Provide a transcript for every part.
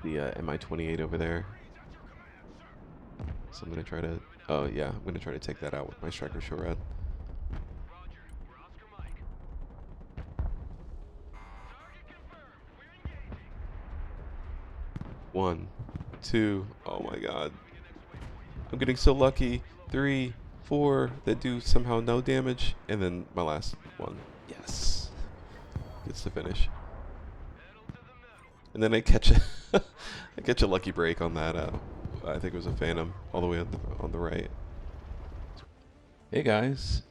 the Mi-28 over there. So I'm gonna try to. Oh yeah, I'm gonna try to take that out with my striker short rod. One, two. Oh my God. I'm getting so lucky. Three, four that do somehow no damage, and then my last one. Yes, gets to finish. And then I catch a I catch a lucky break on that. I think it was a Phantom all the way on the right. Hey guys,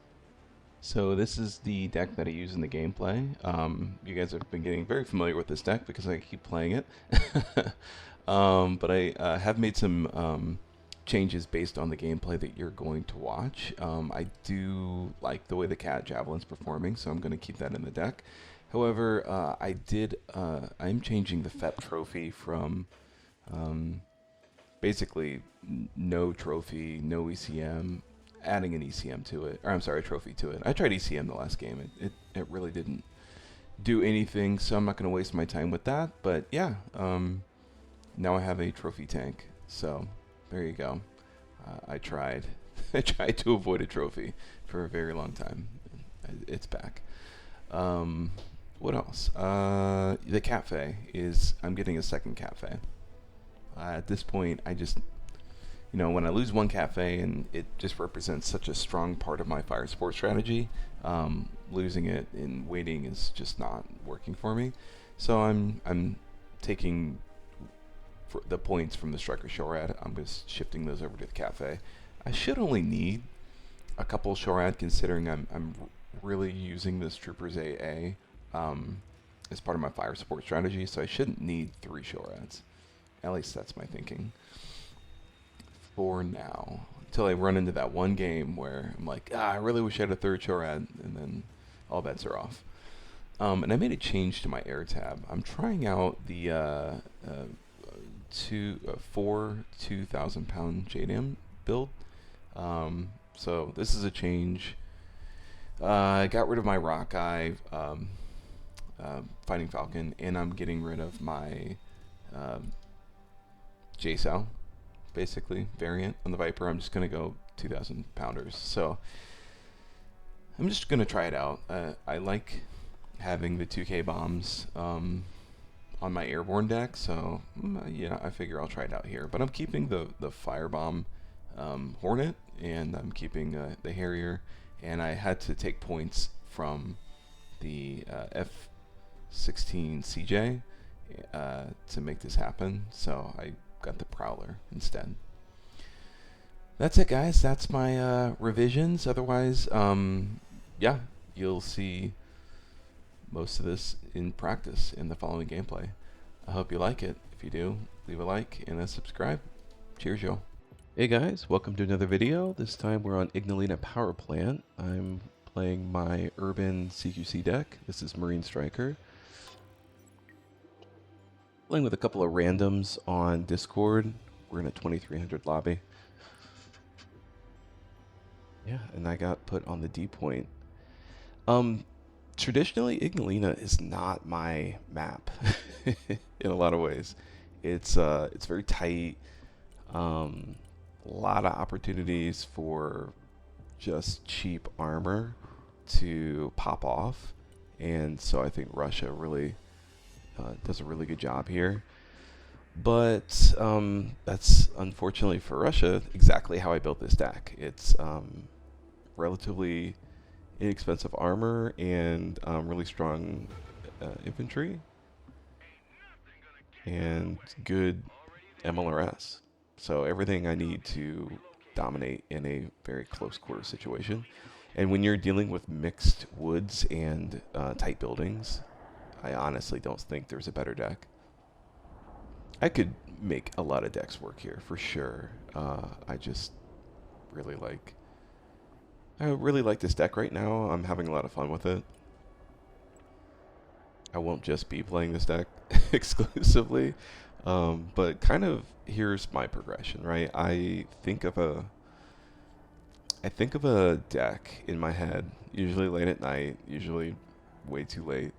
so this is the deck that I use in the gameplay. You guys have been getting very familiar with this deck because I keep playing it. But I have made some changes based on the gameplay that you're going to watch. I do like the way the Cat Javelin's performing, so I'm going to keep that in the deck. However, I'm changing the FEP trophy from basically no trophy, no ECM, adding an ECM to it, or I'm sorry, a trophy to it. I tried ECM the last game. It really didn't do anything, so I'm not going to waste my time with that. But yeah, now I have a trophy tank. So there you go. I tried. I tried to avoid a trophy for a very long time. It's back. What else? The cafe is. I'm getting a second cafe. At this point, I just, when I lose one cafe and it just represents such a strong part of my fire sport strategy, losing it and waiting is just not working for me. So I'm taking the points from the striker shorad. I'm just shifting those over to the cafe. I should only need a couple shorad considering I'm really using this troopers AA as part of my fire support strategy, so I shouldn't need 3 shorads. At least that's my thinking for now, until I run into that one game where I'm like, I really wish I had a 3rd shorad, and then all bets are off. And I made a change to my air tab. I'm trying out the 4 2,000-pound JDAM build. So this is a change. I got rid of my rock guy, Fighting Falcon, and I'm getting rid of my JSOW, basically, variant on the Viper. I'm just going to go 2,000 pounders. So I'm just going to try it out. I like having the 2K bombs on my airborne deck, so I figure I'll try it out here. But I'm keeping the Firebomb Hornet, and I'm keeping the Harrier, and I had to take points from the F-16 CJ to make this happen, so I got the Prowler instead. That's it, guys. That's my revisions. Otherwise, yeah, you'll see most of this in practice in the following gameplay. I hope you like it. If you do, leave a like and a subscribe. Cheers, y'all. Hey guys, welcome to another video. This time we're on Ignalina Power Plant. I'm playing my Urban CQC deck. This is Marine Striker. Playing with a couple of randoms on Discord. We're in a 2300 lobby. Yeah, and I got put on the D point. Traditionally, Ignalina is not my map in a lot of ways. It's very tight. A lot of opportunities for just cheap armor to pop off, and so I think Russia really does a really good job here. But that's unfortunately for Russia exactly how I built this deck. It's relatively inexpensive armor and really strong infantry and good MLRS. So everything I need to dominate in a very close quarter situation. And when you're dealing with mixed woods and tight buildings, I honestly don't think there's a better deck. I could make a lot of decks work here for sure. I just really like. I really like this deck right now. I'm having a lot of fun with it. I won't just be playing this deck exclusively, but kind of here's my progression, right? I think of a deck in my head, usually late at night, usually way too late,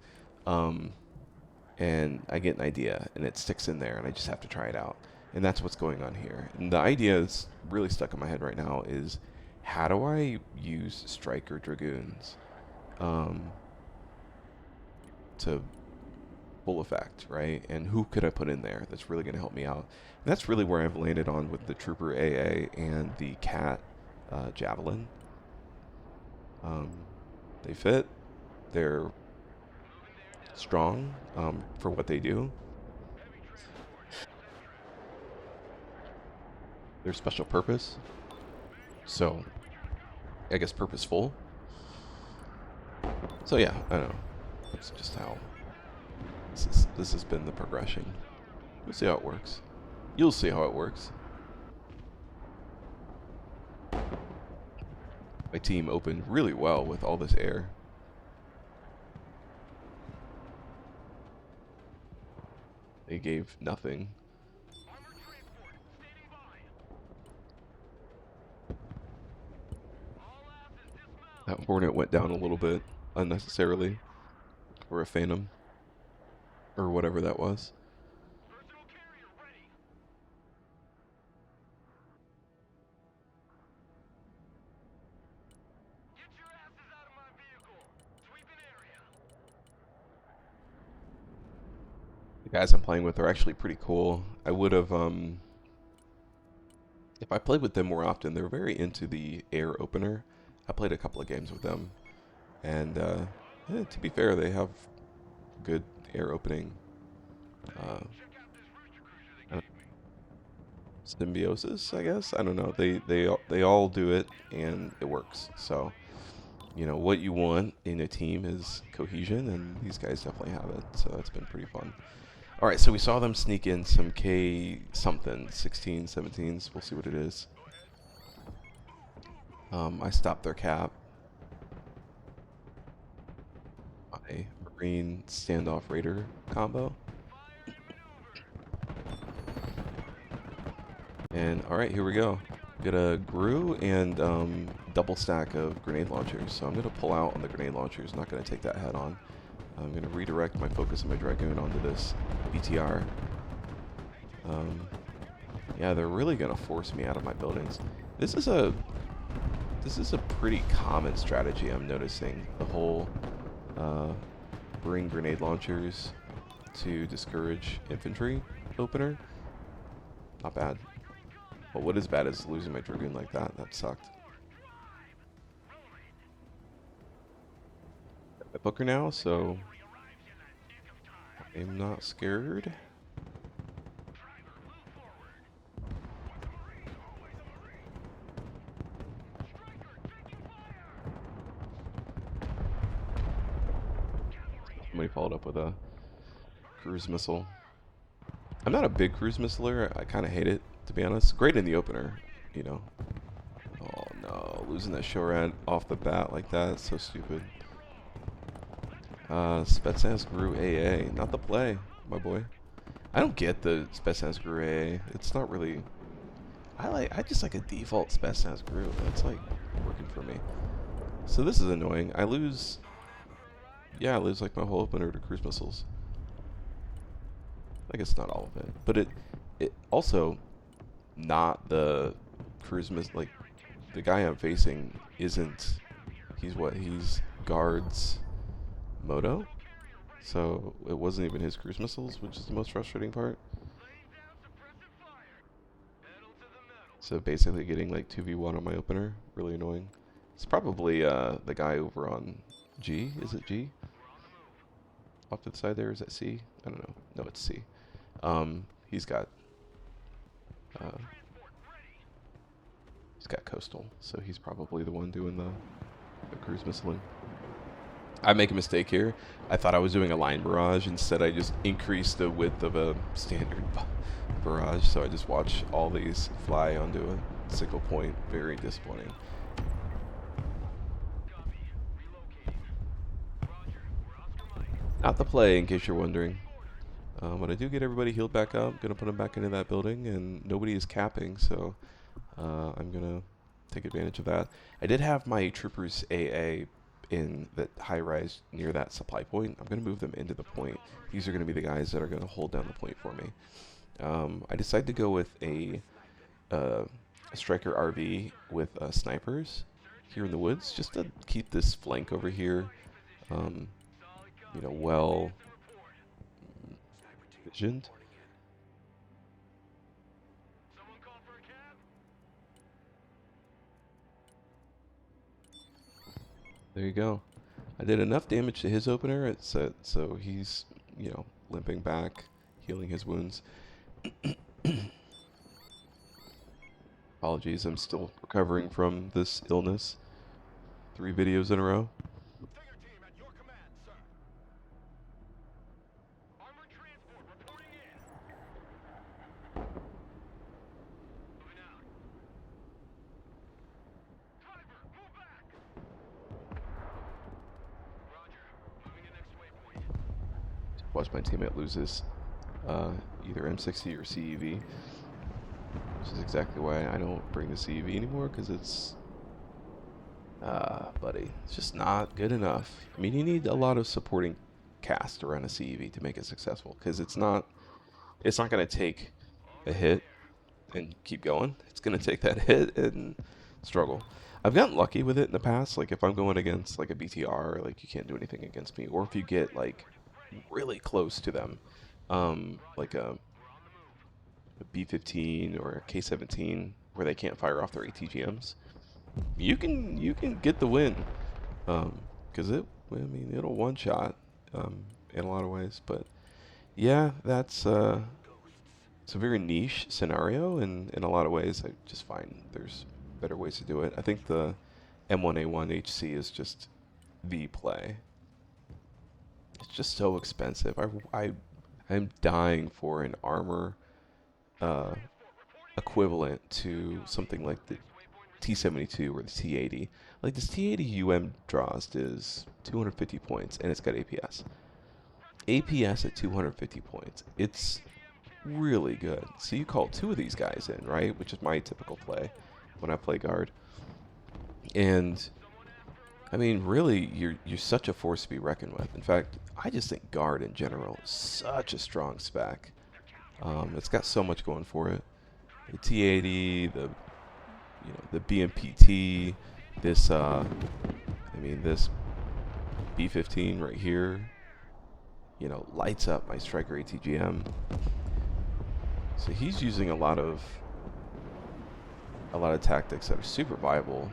and I get an idea, and it sticks in there, and I just have to try it out. And that's what's going on here. And the idea that's really stuck in my head right now is, how do I use Striker Dragoons um, to full effect, right? And who could I put in there that's really going to help me out? And that's really where I've landed on with the Trooper AA and the Cat Javelin. They fit. They're strong for what they do. They're special purpose. So, I guess purposeful. So yeah, I don't know. It's just how this has been the progression. We'll see how it works. You'll see how it works. My team opened really well with all this air. They gave nothing. That Hornet went down a little bit unnecessarily. Or a Phantom. Or whatever that was. The guys I'm playing with are actually pretty cool. I would have, if I played with them more often, they're very into the air opener. I played a couple of games with them. And, to be fair, they have good air opening symbiosis, I guess. I don't know. They all do it, and it works. So, you know, what you want in a team is cohesion, and these guys definitely have it. So it's been pretty fun. All right, so we saw them sneak in some K something, 16, 17s. We'll see what it is. I stopped their cap. My Marine standoff Raider combo. And all right, here we go. Got a Gru and double stack of grenade launchers. So I'm going to pull out on the grenade launchers. Not going to take that head on. I'm going to redirect my focus of my Dragoon onto this BTR. Yeah, they're really going to force me out of my buildings. This is a pretty common strategy I'm noticing. The whole bring grenade launchers to discourage infantry opener. Not bad. But what is bad is losing my Dragoon like that. That sucked. I book her now, so I'm not scared. Somebody followed up with a cruise missile. I'm not a big cruise missiler. I kind of hate it, to be honest. Great in the opener, you know. Oh no, losing that Shoran off the bat like that, so stupid. Spetsnaz Gru AA, not the play, my boy. I don't get the Spetsnaz Gru AA. It's not really. I just like a default Spetsnaz Gru. That's like working for me. So this is annoying. I lose. Yeah, I lose like my whole opener to cruise missiles. I guess not all of it, but it also not the cruise missile. Like the guy I'm facing isn't. He's guards Moto, so it wasn't even his cruise missiles, which is the most frustrating part. So basically getting like 2v1 on my opener, really annoying. It's probably the guy over on G. Is it G? Off to the side there, is that C? I don't know. No, it's C. He's got coastal, so he's probably the one doing the cruise missiling. I make a mistake here. I thought I was doing a line barrage. Instead, I just increased the width of a standard barrage, so I just watch all these fly onto a single point. Very disappointing. Not the play, in case you're wondering. But I do get everybody healed back up. Gonna put them back into that building, and nobody is capping, so I'm gonna take advantage of that. I did have my troopers AA in the high rise near that supply point, I'm going to move them into the point. These are going to be the guys that are going to hold down the point for me. I decided to go with uh, a striker RV with snipers here in the woods, just to keep this flank over here, um, well visioned. There you go. I did enough damage to his opener, so he's, limping back, healing his wounds. Apologies, I'm still recovering from this illness. 3 videos in a row. Watch my teammate loses either M60 or CEV, which is exactly why I don't bring the CEV anymore, because it's, buddy, it's just not good enough. I mean, you need a lot of supporting cast around a CEV to make it successful, because it's not going to take a hit and keep going. It's going to take that hit and struggle. I've gotten lucky with it in the past. Like, if I'm going against like a BTR, like, you can't do anything against me, or if you get like really close to them, like a B15 or a K17 where they can't fire off their ATGMs, you can get the win, because it'll one shot in a lot of ways. But yeah, that's it's a very niche scenario, and in a lot of ways I just find there's better ways to do it. I think the M1A1 HC is just the play. It's just so expensive. I'm dying for an armor equivalent to something like the T72 or the T80. Like, this T80 UM draws is 250 points, and it's got APS. APS at 250 points. It's really good. So you call 2 of these guys in, right? Which is my typical play when I play guard. And I mean, really, you're such a force to be reckoned with. In fact, I just think guard in general is such a strong spec. It's got so much going for it. The T80, the BMPT, this this B15 right here, lights up my striker ATGM. So he's using a lot of tactics that are super viable.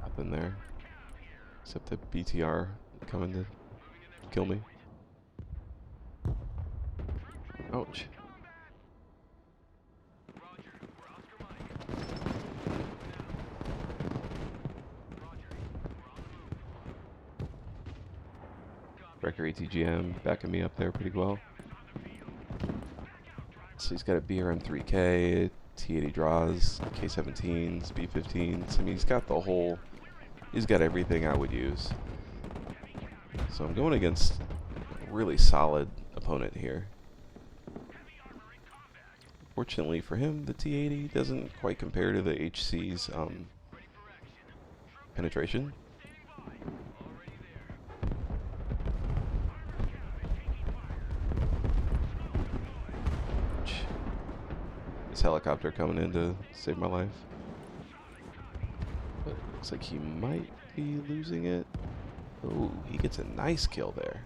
Up in there. Except the BTR coming to kill me. Ouch. Wrecker ATGM backing me up there pretty well. So he's got a BRM 3K, T80 draws, K17s, B15s. I mean, he's got everything I would use. So I'm going against a really solid opponent here. Fortunately for him, the T80 doesn't quite compare to the HC's penetration. This helicopter coming in to save my life. But it looks like he might be losing it. Oh, he gets a nice kill there.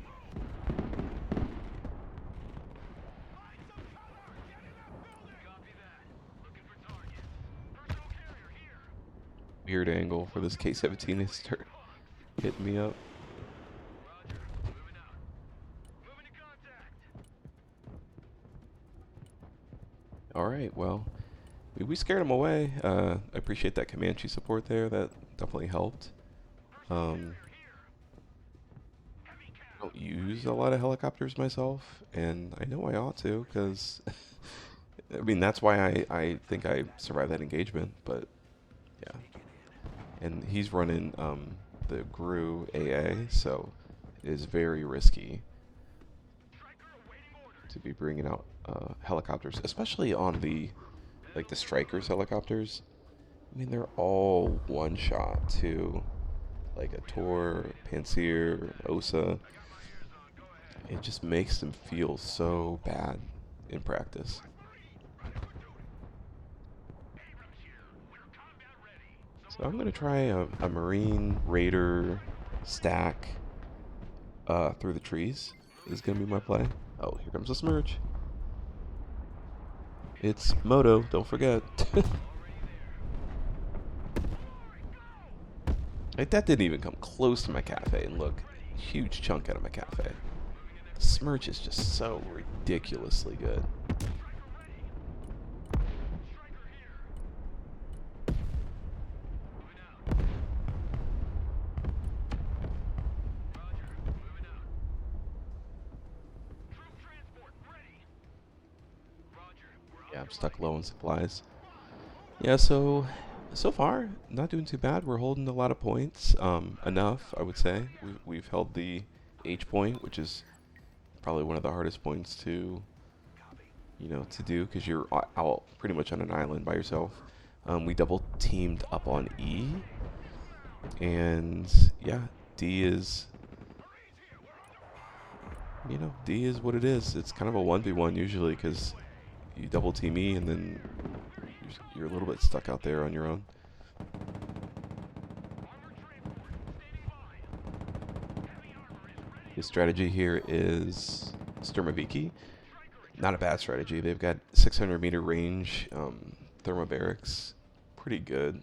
Weird angle for this K17 to start hitting me up. Alright, well, we scared him away. I appreciate that Comanche support there. That definitely helped. I don't use a lot of helicopters myself, and I know I ought to, because I mean, that's why I think I survived that engagement. But yeah, and he's running the GRU AA, so it is very risky to be bringing out helicopters, especially on the like the Strikers helicopters. I mean, they're all one shot too, like a Tor, Pansier, Osa. It just makes them feel so bad in practice. So I'm gonna try a Marine Raider stack through the trees. Is gonna be my play. Oh, here comes the Smirch. It's Moto, don't forget. Like, that didn't even come close to my cafe, and look, huge chunk out of my cafe. The Smirch is just so ridiculously good. Yeah, I'm stuck low on supplies. Yeah, so far, not doing too bad. We're holding a lot of points. Enough, I would say. We've held the H point, which is probably one of the hardest points to, to do because you're out pretty much on an island by yourself. We double teamed up on E, and yeah, D is, D is what it is. It's kind of a 1v1 usually because you double team E and then you're a little bit stuck out there on your own. His strategy here is Sturmoviki. Not a bad strategy. They've got 600-meter range thermobarics. Pretty good.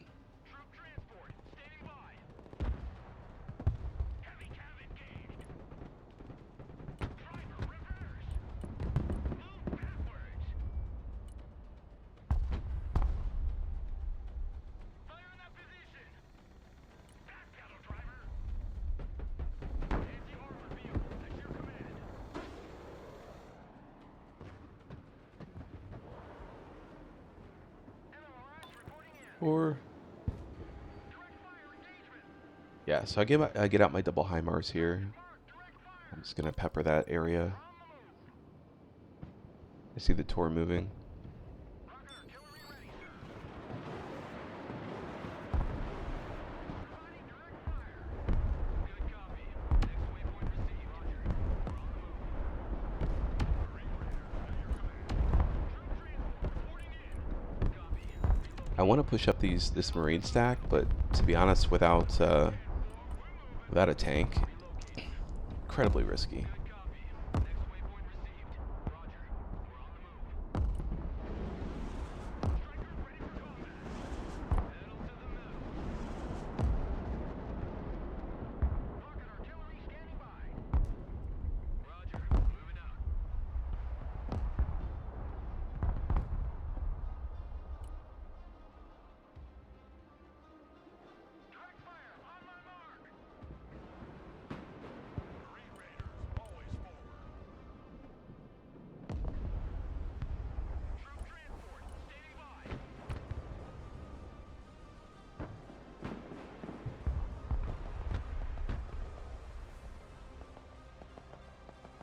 Or yeah, so I get out my double HIMARS here. I'm just gonna pepper that area. I see the Tor moving. I want to push up this Marine stack, but to be honest, without a tank, incredibly risky.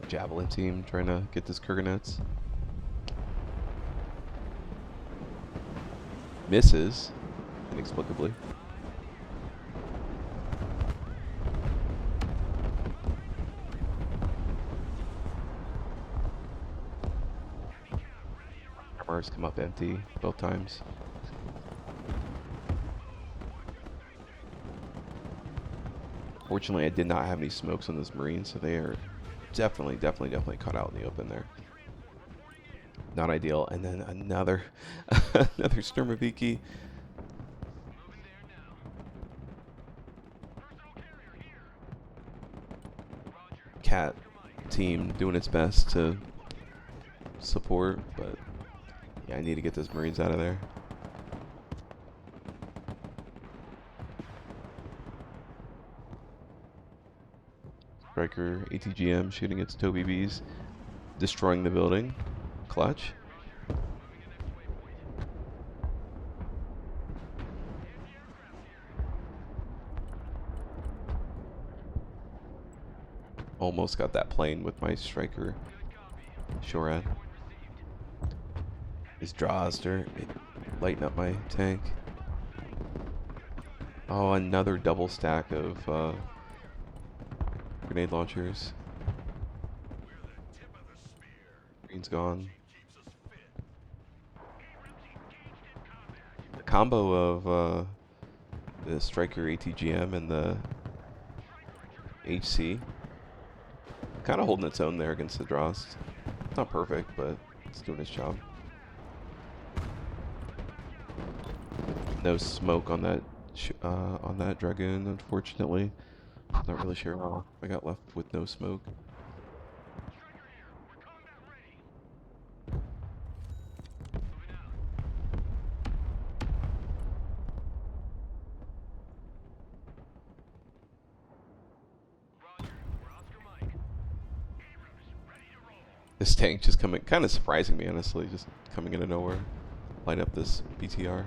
Javelin team trying to get this Kurganets. Misses, inexplicably. Mars come up empty both times. Fortunately, I did not have any smokes on this Marine, so they are definitely caught out in the open there. Not ideal. And then another another Sturmoviki. Cat team doing its best to support, but yeah, I need to get those Marines out of there. Striker ATGM shooting its tow BBs, destroying the building. Clutch. almost got that plane with my striker Shorad. His Droster, lighten up my tank. Oh, another double stack of grenade launchers. Green's gone. The combo of the striker ATGM and the HC kind of holding its own there against the Drost. It's not perfect, but it's doing its job. No smoke on that Dragoon, unfortunately. Not really sure how I got left with no smoke. This tank just coming, kind of surprising me, honestly, just coming out of nowhere. Light up this BTR.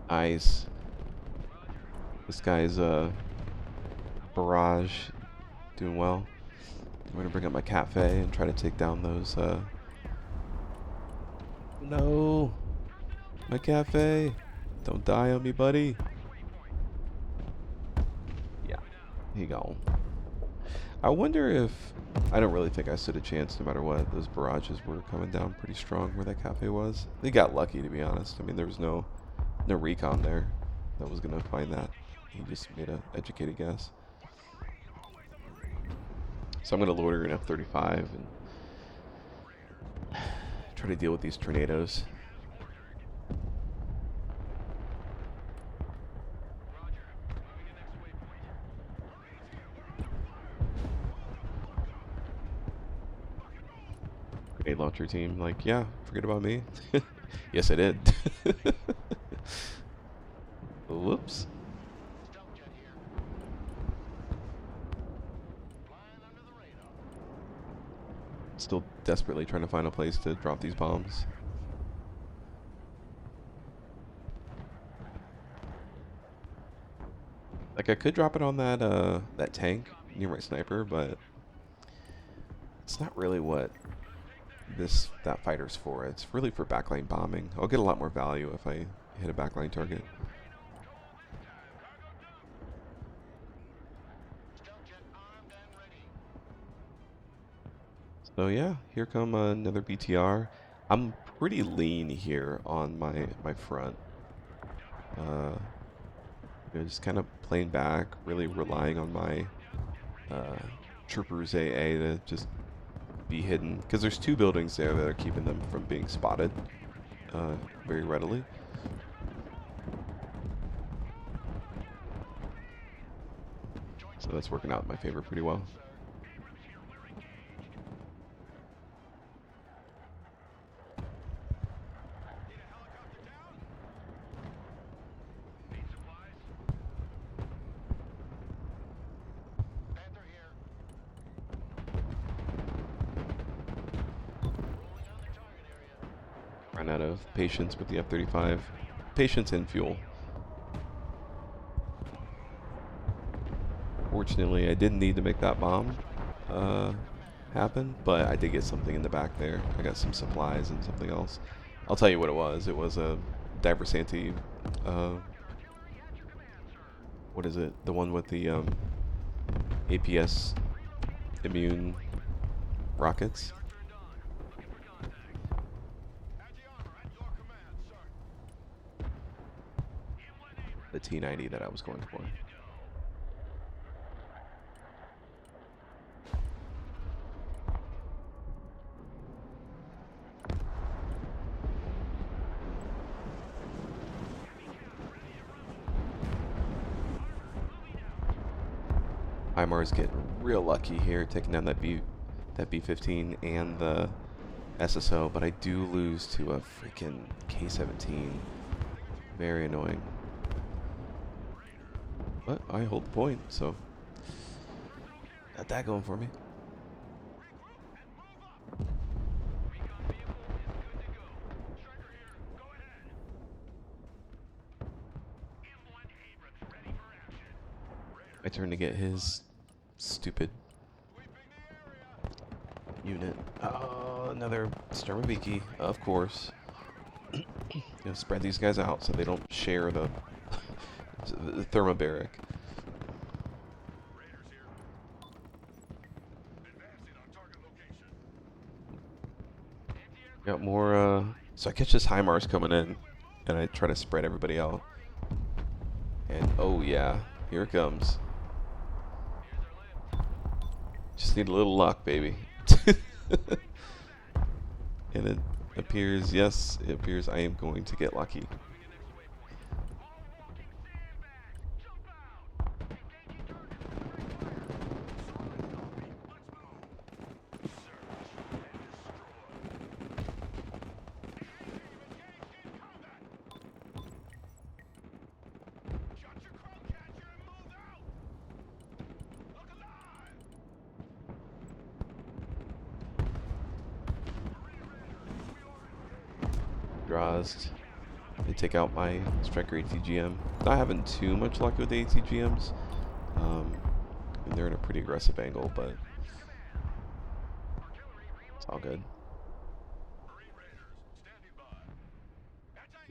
Nice. This guy's barrage doing well. I'm gonna bring up my cafe and try to take down those no, my cafe, don't die on me, buddy. Yeah, he gone. I wonder if, I don't really think I stood a chance no matter what. Those barrages were coming down pretty strong where that cafe was. They got lucky, to be honest. I mean, there was no recon there that was gonna find that. He just made an educated guess. So I'm gonna loiter an F-35 and try to deal with these tornadoes. Grenade launcher team, like, yeah, forget about me. Yes, I did. Whoops. Still desperately trying to find a place to drop these bombs. Like, I could drop it on that that tank near my sniper, but it's not really what that fighter's for. It's really for backline bombing. I'll get a lot more value if I hit a backline target. So yeah, here come another BTR. I'm pretty lean here on my front. Just kind of playing back, really relying on my troopers AA to just be hidden, because there's two buildings there that are keeping them from being spotted very readily. So that's working out in my favor pretty well. Run out of patience with the F-35. Patience and fuel. Fortunately, I didn't need to make that bomb happen, but I did get something in the back there. I got some supplies and something else. I'll tell you what it was. It was a Diversanti, what is it? The one with the APS immune rockets. The T90 that I was going for. Imar's getting real lucky here, taking down that B-15 and the SSO, but I do lose to a freaking K-17. Very annoying. But I hold the point, so got that going for me. My turn to get his stupid unit. Oh, another Sturmoviki, of course. Spread these guys out so they don't share the, the thermobaric. Got more, so I catch this HIMARS coming in, and I try to spread everybody out. And oh yeah, here it comes. Just need a little luck, baby. And it appears, yes, it appears I am going to get lucky. Draws. They take out my Striker ATGM. Not having too much luck with the ATGMs. And they're in a pretty aggressive angle, but it's all good.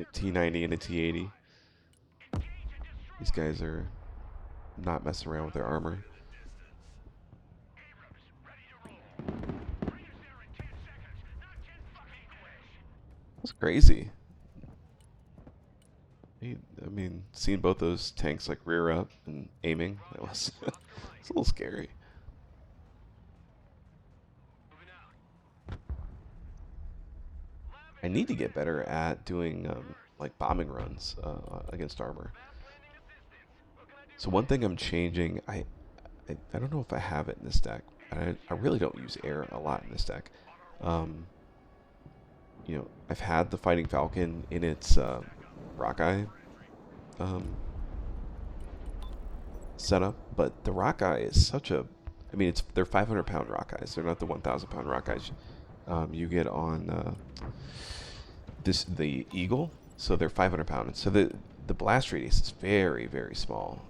A T90 and a T80. These guys are not messing around with their armor. That's crazy. I mean, seeing both those tanks like rear up and aiming, that was it's a little scary. I need to get better at doing like bombing runs against armor. So one thing I'm changing, I don't know if I have it in this deck. I really don't use air a lot in this deck. You know, I've had the Fighting Falcon in its Rockeye setup, but the Rockeye is such a, I mean, they're 500-pound Rockeyes. They're not the 1,000-pound Rockeyes you get on the Eagle. So they're 500 pounds. So the blast radius is very, very small,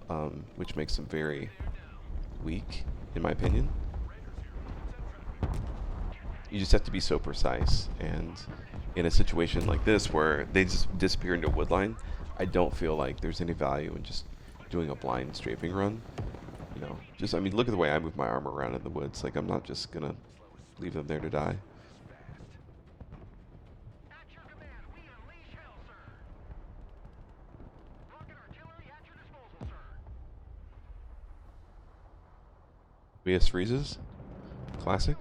which makes them very weak, in my opinion. You just have to be so precise, and in a situation like this where they just disappear into a wood line, I don't feel like there's any value in just doing a blind strafing run. You know, just, I mean, look at the way I move my armor around in the woods. Like, I'm not just gonna leave them there to die. VS freezes, classic.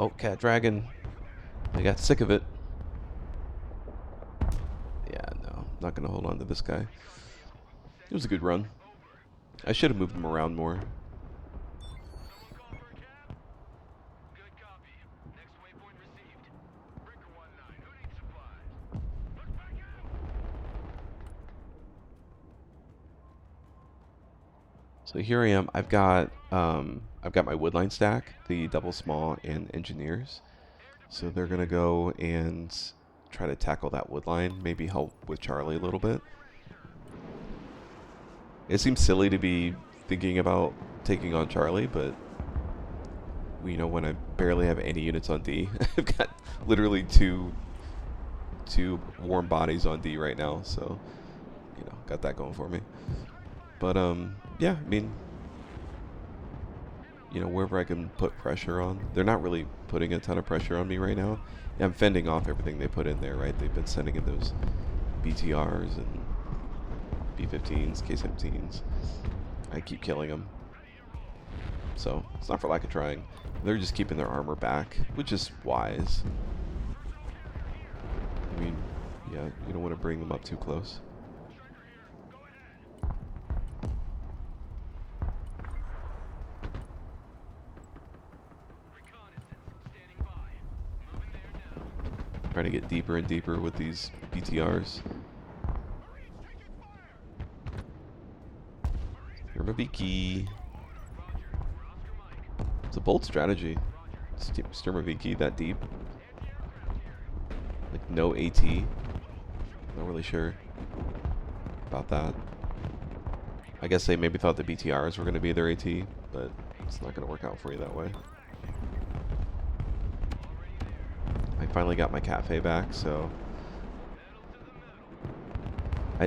Oh, Cat Dragon. I got sick of it. Yeah, no, not gonna hold on to this guy. It was a good run. I should have moved him around more. So here I am. I've got my woodline stack, the double small and engineers. So they're gonna go and try to tackle that woodline, maybe help with Charlie a little bit. It seems silly to be thinking about taking on Charlie, but you know, when I barely have any units on D, I've got literally two warm bodies on D right now, so you know, got that going for me. But yeah, I mean, you know, wherever I can put pressure on, they're not really putting a ton of pressure on me right now. Yeah, I'm fending off everything they put in there, right? They've been sending in those BTRs and B-15s, K-17s. I keep killing them. So it's not for lack of trying. They're just keeping their armor back, which is wise. I mean, Yeah, you don't want to bring them up too close. Trying to get deeper and deeper with these BTRs. Sturmoviki. It's a bold strategy. Sturmoviki that deep. Like no AT. Not really sure about that. I guess they maybe thought the BTRs were going to be their AT, but it's not going to work out for you that way. I finally got my cafe back, so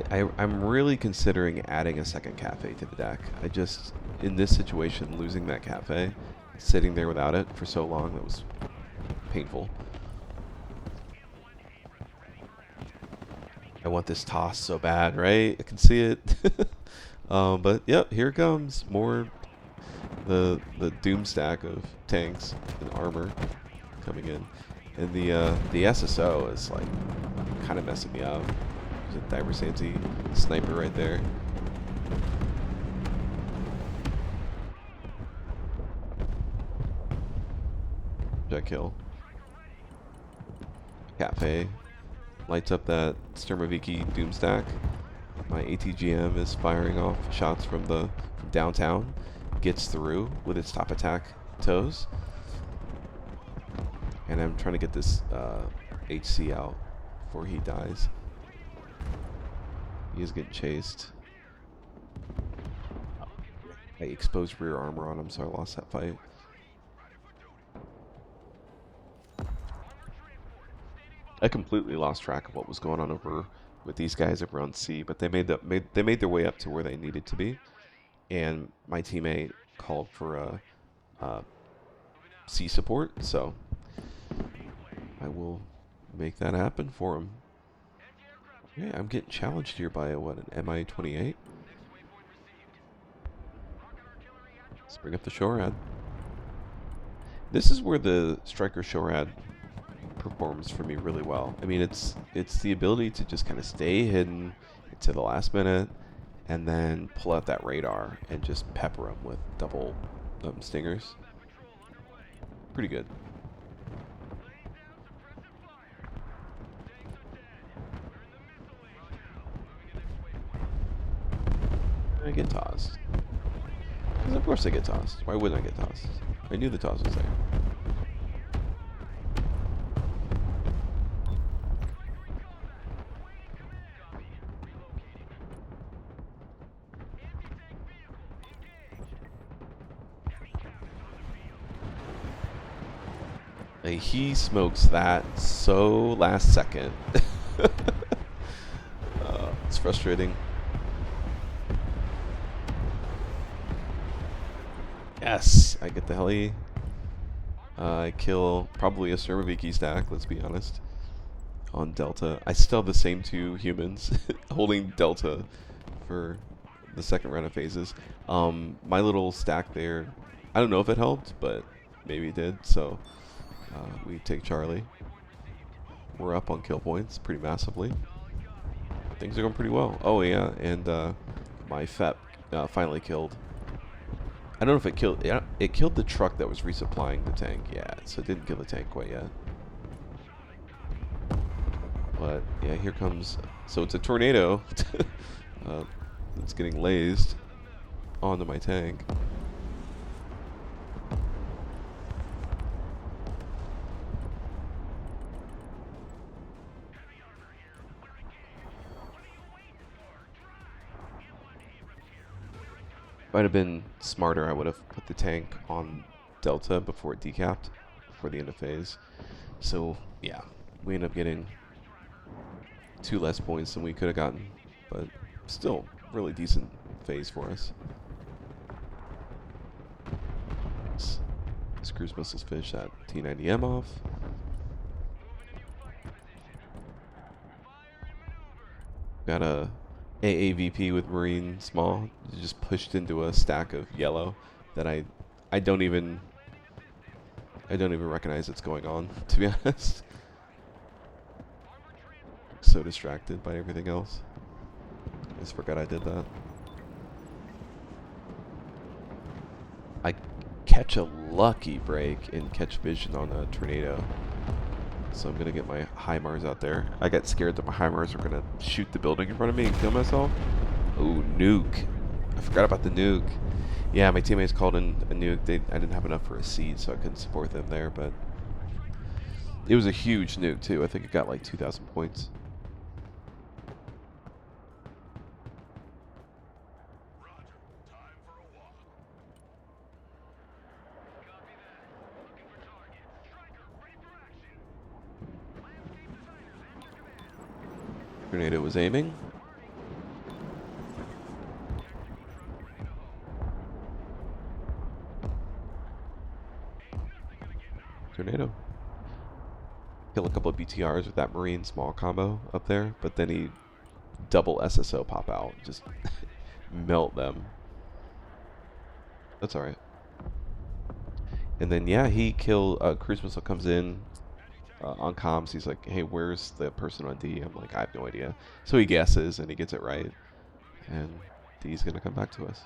I'm really considering adding a second cafe to the deck. I just, in this situation, losing that cafe, sitting there without it for so long, that was painful. I want this toss so bad, right? I can see it. But yep, here it comes. More the doom stack of tanks and armor coming in. And the SSO is like kind of messing me up. There's a Diversanti sniper right there. Jet kill. Cafe lights up that Sturmoviki Doomstack. My ATGM is firing off shots from downtown. Gets through with its top attack toes. And I'm trying to get this HC out before he dies. He is getting chased. I exposed rear armor on him, so I lost that fight. I completely lost track of what was going on over with these guys over on C, but they made their way up to where they needed to be, and my teammate called for C support, so I will make that happen for him. Yeah, I'm getting challenged here by what, an MI-28? Let's bring up the Shorad. This is where the Striker Shorad performs for me really well. I mean, it's the ability to just kind of stay hidden to the last minute and then pull out that radar and just pepper them with double stingers. Pretty good. I get tossed. Because of course I get tossed. Why wouldn't I get tossed? I knew the toss was there. He smokes that so last second. It's frustrating. Yes, I get the heli. I kill probably a Sturmoviki stack, let's be honest, on Delta. I still have the same two humans holding Delta for the second round of phases. My little stack there, I don't know if it helped, but maybe it did, so we take Charlie. We're up on kill points pretty massively. Things are going pretty well. Oh yeah, and my FEP finally killed. I don't know if it killed. Yeah, it killed the truck that was resupplying the tank. Yeah, so it didn't kill the tank quite yet. But yeah, here comes. So it's a tornado. It's getting lased onto my tank. If I'd have been smarter, I would have put the tank on Delta before it decapped, before the end of phase. So, yeah, we end up getting 2 less points than we could have gotten, but still, really decent phase for us. This cruise missiles fish that T90M off. Got a AAVP with Marine small, just pushed into a stack of yellow that I don't even recognize what's going on, to be honest. So distracted by everything else. I just forgot I did that. I catch a lucky break and catch vision on a tornado. So I'm gonna get my HIMARS out there. I got scared that my HIMARS were gonna shoot the building in front of me and kill myself. Ooh, nuke. I forgot about the nuke. Yeah, my teammates called in a nuke. I didn't have enough for a seed, so I couldn't support them there, but it was a huge nuke too. I think it got like 2,000 points. Tornado was aiming. Tornado. Kill a couple of BTRs with that Marine small combo up there, but then he double SSO pop out. Just melt them. That's alright. And then, yeah, he Cruise Missile comes in on comms. He's like, hey, where's the person on D? I'm like, I have no idea. So he guesses, and he gets it right. And D's going to come back to us.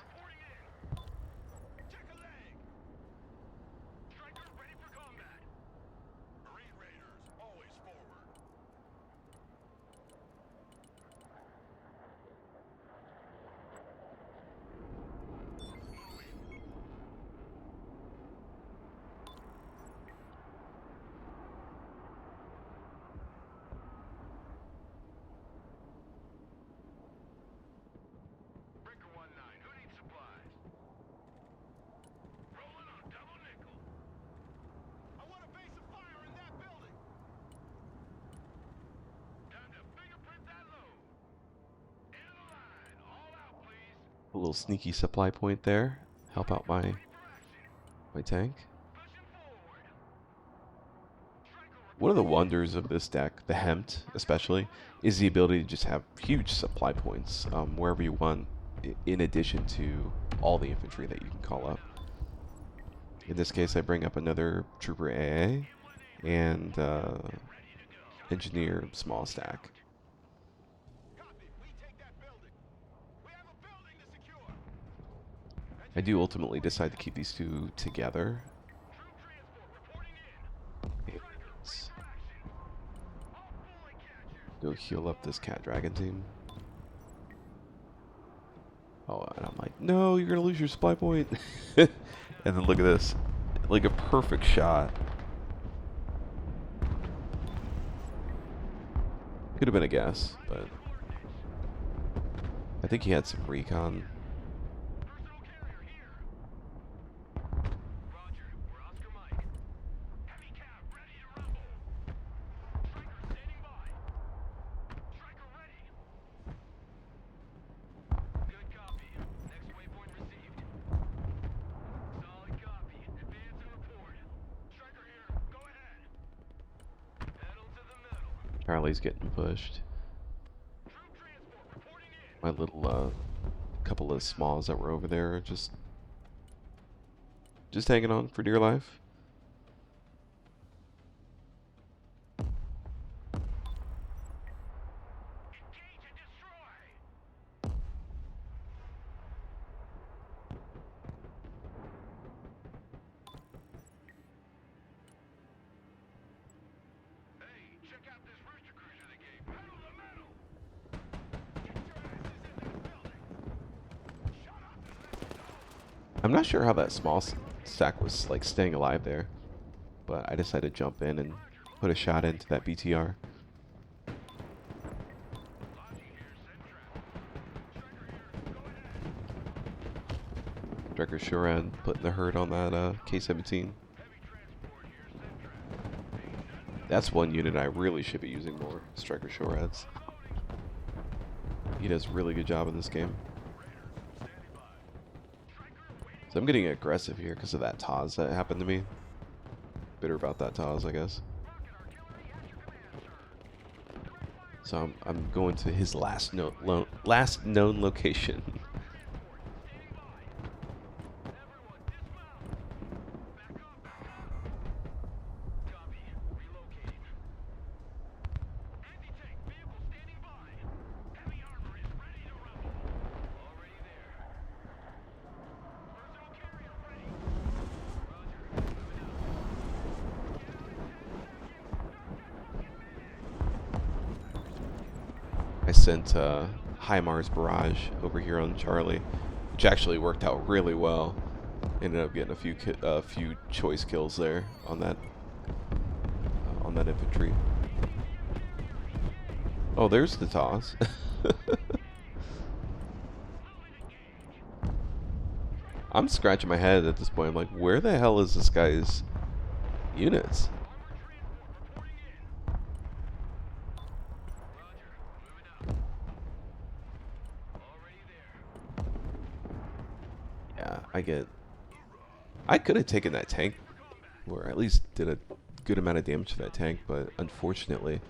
A little sneaky supply point there. Help out my tank. One of the wonders of this deck, the Hempt especially, is the ability to just have huge supply points wherever you want, in addition to all the infantry that you can call up. In this case, I bring up another Trooper AA and Engineer small stack. I do ultimately decide to keep these two together. Go heal up this Cat Dragon team. Oh, and I'm like, no, you're gonna lose your supply point. And then look at this, like a perfect shot. Could have been a guess, but I think he had some recon. Charlie's getting pushed. My little couple of smalls that were over there are just hanging on for dear life. I'm not sure how that small stack was like staying alive there, but I decided to jump in and put a shot into that BTR. Drekker Shorad putting the hurt on that K-17. That's one unit I really should be using more, Striker Shorads. He does a really good job in this game. So I'm getting aggressive here because of that Taz that happened to me. Bitter about that Taz, I guess. So I'm going to his last known location. I sent HIMARS Barrage over here on Charlie, which actually worked out really well. Ended up getting a few choice kills there on that infantry. Oh, there's the toss. I'm scratching my head at this point. I'm like, where the hell is this guy's units? Yeah, I could have taken that tank, or at least did a good amount of damage to that tank, but unfortunately,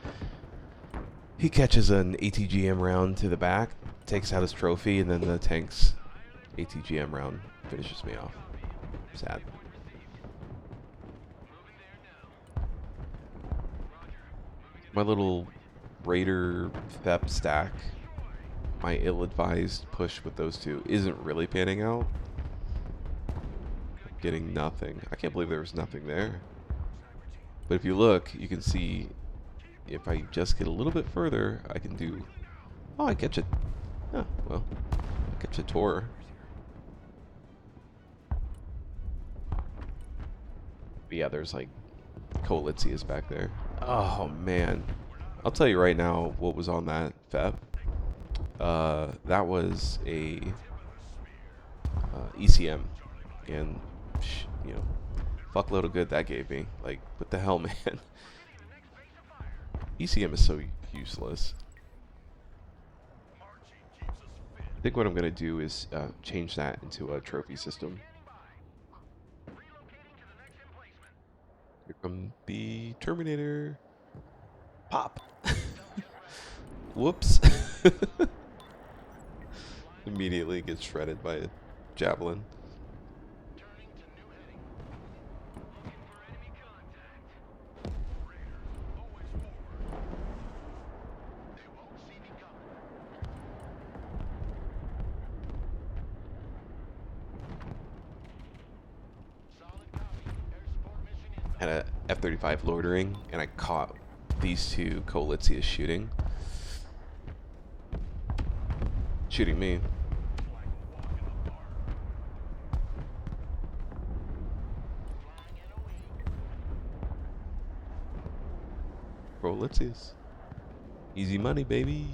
he catches an ATGM round to the back, takes out his trophy, and then the tank's ATGM round finishes me off. Sad. My little Raider Thep stack, my ill-advised push with those two isn't really panning out. Getting nothing. I can't believe there was nothing there. But if you look, you can see if I just get a little bit further, I can do... Oh, I catch it. Oh, well. I catch a Tor. But yeah, there's like Coalizius back there. Oh, man. I'll tell you right now what was on that FEP. That was a ECM. And, you know, fuckload of good that gave me. Like, what the hell, man? ECM is so useless. I think what I'm going to do is change that into a trophy system. Here comes the Terminator. Pop. Whoops. Immediately gets shredded by a javelin. Had a F-35 loitering, and I caught these two Coalizius shooting me. Coalizius. Easy money, baby.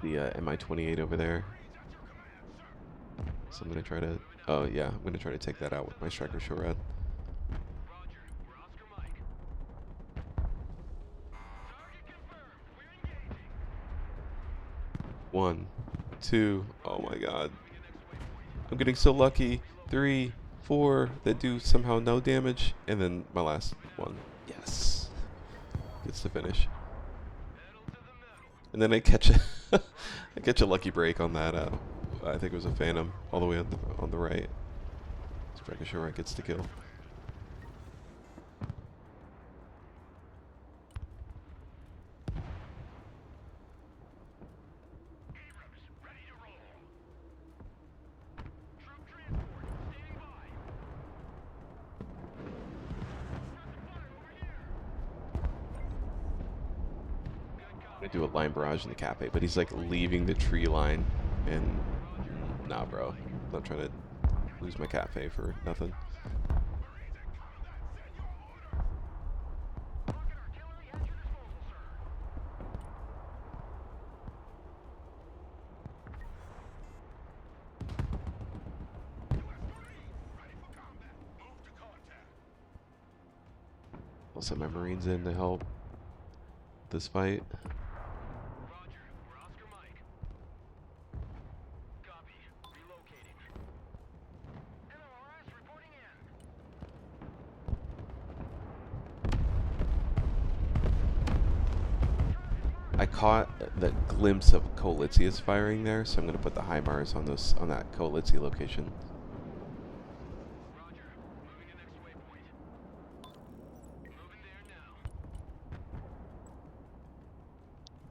The Mi-28 over there. So I'm gonna try to... Oh yeah, I'm gonna try to take that out with my Striker Shorad. One, two, oh my god. I'm getting so lucky. 3, 4 that do somehow no damage, and then my last one. Yes. Gets to finish. And then I catch a lucky break on that. I think it was a Phantom all the way on the right. Striker Shorad gets the kill. I'm gonna do a line barrage in the cafe, but he's like leaving the tree line, and nah, bro. I'm not trying to lose my cafe for nothing. I'll send my Marines in to help this fight. I caught the glimpse of Coalizius firing there, so I'm going to put the HIMARS on that Coalizia location.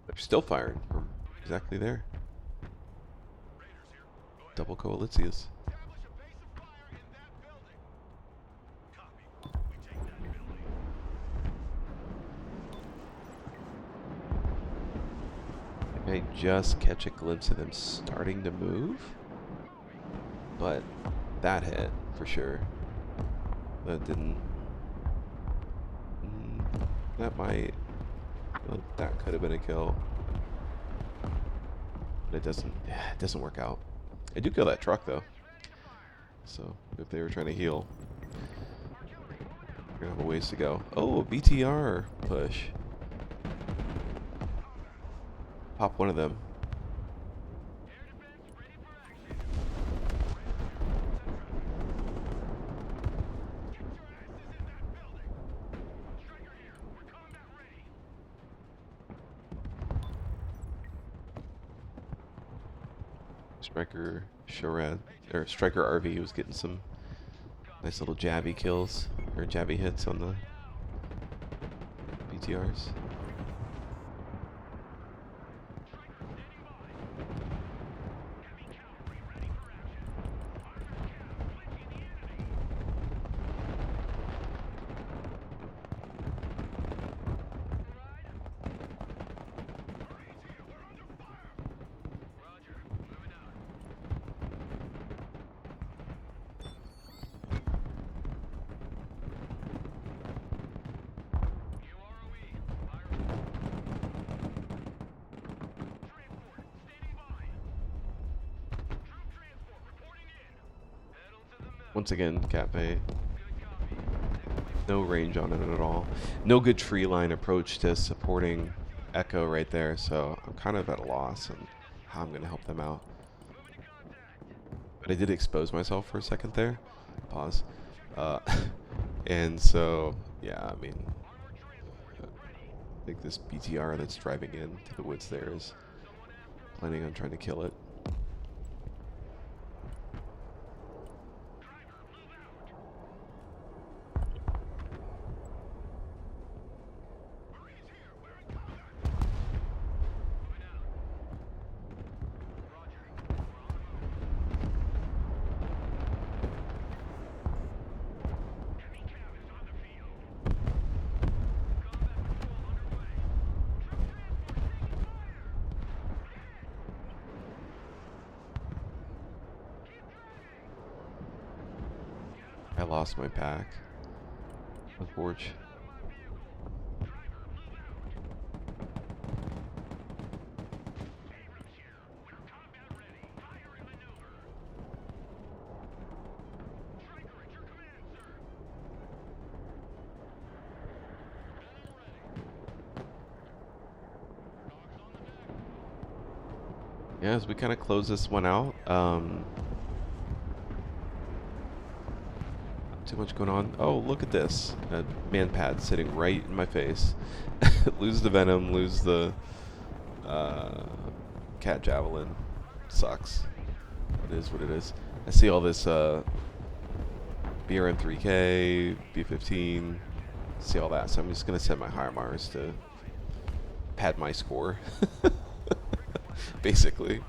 They're still firing from exactly there. Double Coalizius. I just catch a glimpse of them starting to move, but that hit for sure. That didn't. Mm, that might. Well, that could have been a kill, but it doesn't. It doesn't work out. I do kill that truck though. So if they were trying to heal, we're gonna have a ways to go. Oh, BTR push. Pop one of them. Striker Sharad or Striker RV was getting some nice little jabby kills or jabby hits on the BTRs. Once again, Cafe, no range on it at all. No good tree line approach to supporting Echo right there, so I'm kind of at a loss on how I'm going to help them out. But I did expose myself for a second there. Pause. Uh, and so, yeah, I mean, I think this BTR that's driving into the woods there is planning on trying to kill it. I lost my pack with Borch. Yeah, as we kind of close this one out, not too much going on. Oh, look at this. A man pad sitting right in my face. Lose the Venom, lose the uh, Cat Javelin. Sucks. It is what it is. I see all this BRN 3K, B15, see all that. So I'm just going to set my higher Mars to pad my score. Basically.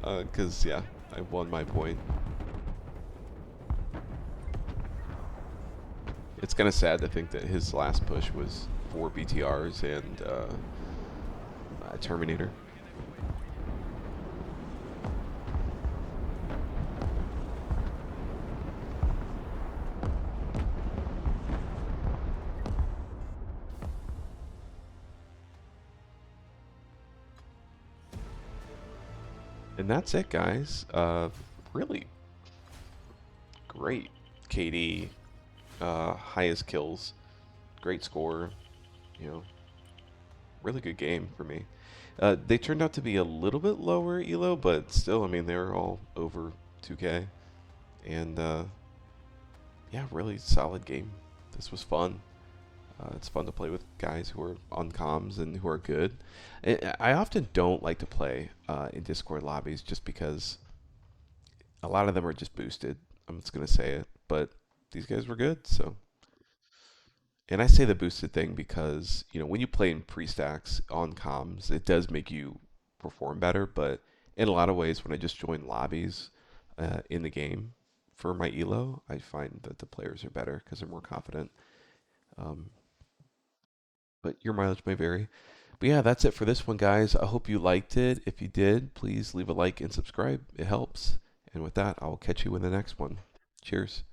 Because, yeah, I won my point. It's kind of sad to think that his last push was 4 BTRs and a Terminator. And that's it, guys. Really great KD, highest kills, great score, you know, really good game for me. They turned out to be a little bit lower ELO, but still, I mean, they were all over 2K. And yeah, really solid game. This was fun. It's fun to play with guys who are on comms and who are good. I often don't like to play in Discord lobbies just because a lot of them are just boosted. I'm just going to say it. But these guys were good, so. And I say the boosted thing because, you know, when you play in pre-stacks on comms, it does make you perform better. But in a lot of ways, when I just join lobbies in the game for my ELO, I find that the players are better because they're more confident. Um, but your mileage may vary. But yeah, that's it for this one, guys. I hope you liked it. If you did, please leave a like and subscribe. It helps. And with that, I'll catch you in the next one. Cheers.